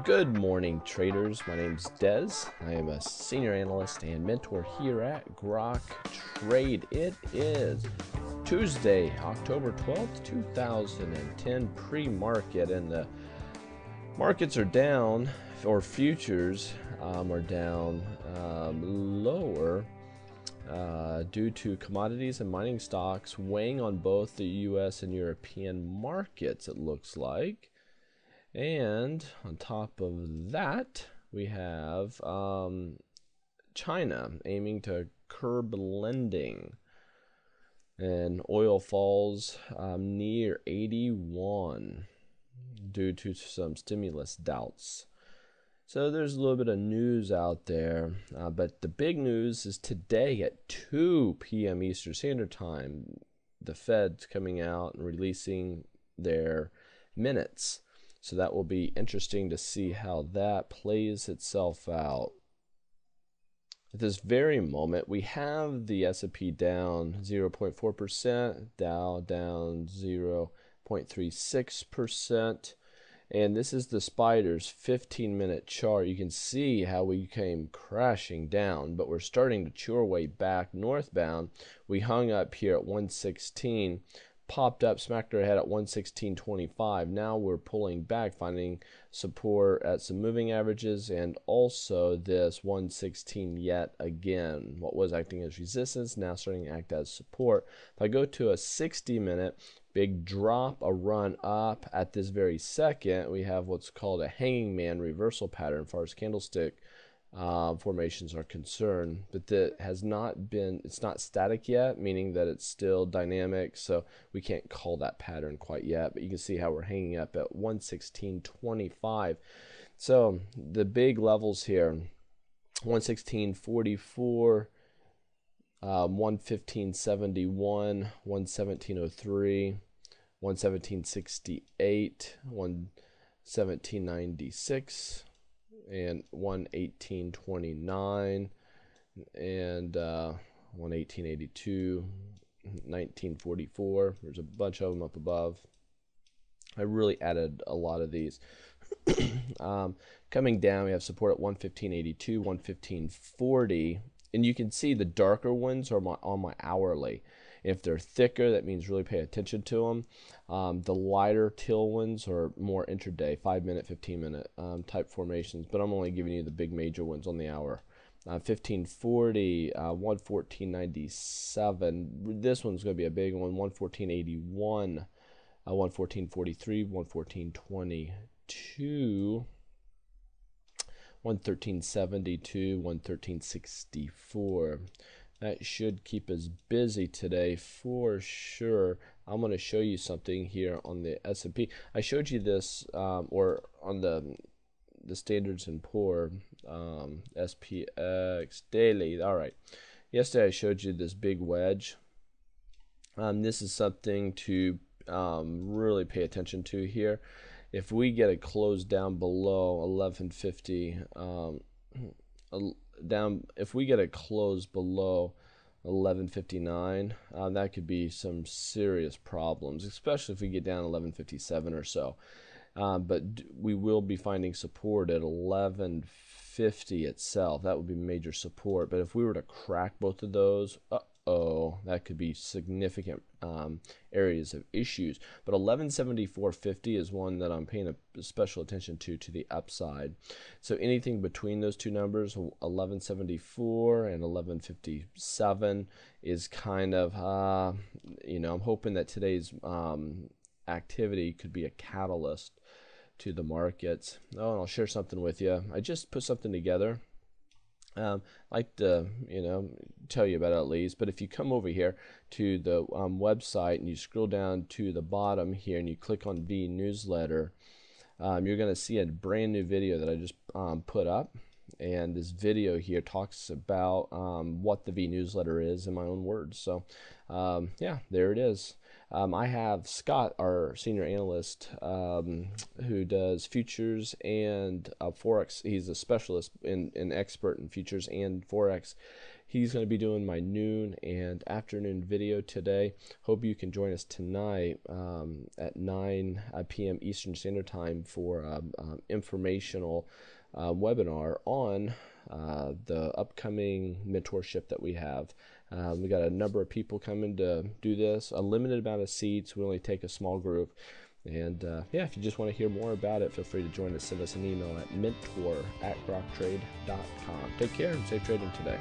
Good morning, traders. My name's Des. I am a senior analyst and mentor here at Grok Trade. It is Tuesday, October 12th, 2010, pre-market, and the markets are down, or futures are down lower due to commodities and mining stocks weighing on both the U.S. and European markets, it looks like. And on top of that, we have China aiming to curb lending, and oil falls near 81 due to some stimulus doubts. So there's a little bit of news out there, but the big news is today at 2 p.m. Eastern Standard Time, the Fed's coming out and releasing their minutes. So that will be interesting to see how that plays itself out. At this very moment, we have the S&P down 0.4%, Dow down 0.36%, and this is the spider's 15-minute chart. You can see how we came crashing down, but we're starting to chew our way back northbound. We hung up here at 116. Popped up, smacked our head at 116.25. Now we're pulling back, finding support at some moving averages and also this 116 yet again. What was acting as resistance now starting to act as support. If I go to a 60-minute, big drop, a run up. At this very second, we have what's called a hanging man reversal pattern as far as candlestick formations are concerned, but that has not been, it's not static yet, meaning that it's still dynamic, so we can't call that pattern quite yet, but you can see how we're hanging up at 116.25. So the big levels here, 116.44, 115.71, 117.03, 117.68, 117.96, and 118.29 and 118.82, 19.44. There's a bunch of them up above. I really added a lot of these. Coming down, we have support at 115.82, 115.40, and you can see the darker ones are on my hourly. If they're thicker, that means really pay attention to them. The lighter teal ones are more intraday, 5-minute, 15-minute type formations, but I'm only giving you the big major ones on the hour. 1540, 114.97. This one's going to be a big one. 114.81, 114.43, 114.22, 113.72, 113.64. That should keep us busy today for sure. I'm going to show you something here on the S&P. I showed you this, or on the Standards and Poor SPX daily. All right. Yesterday I showed you this big wedge. This is something to really pay attention to here. If we get a close down below 1150, if we get a close below 1159, that could be some serious problems, especially if we get down 1157 or so. But we will be finding support at 1150 itself. That would be major support. But if we were to crack both of those, that could be significant areas of issues. But 1174.50 is one that I'm paying a special attention to the upside. So anything between those two numbers, 1174 and 1157, is kind of, I'm hoping that today's activity could be a catalyst to the markets. Oh, and I'll share something with you. I just put something together. I'd like to, tell you about it at least. But if you come over here to the website and you scroll down to the bottom here and you click on V Newsletter, you're going to see a brand new video that I just put up. And this video here talks about what the V Newsletter is in my own words. So, yeah, there it is. I have Scott, our senior analyst, who does futures and Forex. He's a specialist and expert in futures and Forex. He's going to be doing my noon and afternoon video today. Hope you can join us tonight at 9 p.m. Eastern Standard Time for informational webinar on the upcoming mentorship that we have. We got a number of people coming to do this, a limited amount of seats. We only take a small group. And yeah, if you just want to hear more about it, feel free to join us. Send us an email at mentor@groktrade.com. Take care and safe trading today.